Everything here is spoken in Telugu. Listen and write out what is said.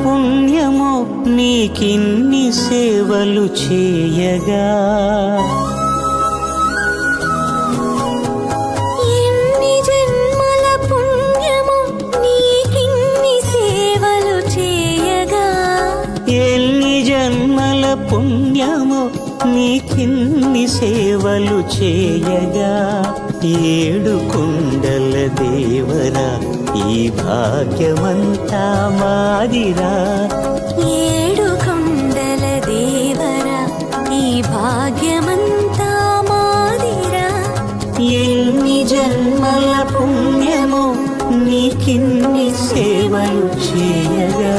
పుణ్యమో నీకిన్ని సేవలు చేయగా. ఎన్ని జన్మల పుణ్యమో నీకిన్ని సేవలు చేయగా. ఎన్ని జన్మల పుణ్యమో నీకిన్ని సేవలు చేయగా. ఏడు కొండల దేవరా ఈ భాగ్యమంతా మాదిరా. ఏడు కొండల దేవరా ఈ భాగ్యమంతా మాదిరా. ఎన్ని జన్మల పుణ్యమో నీకిన్ని సేవలు చేయగా.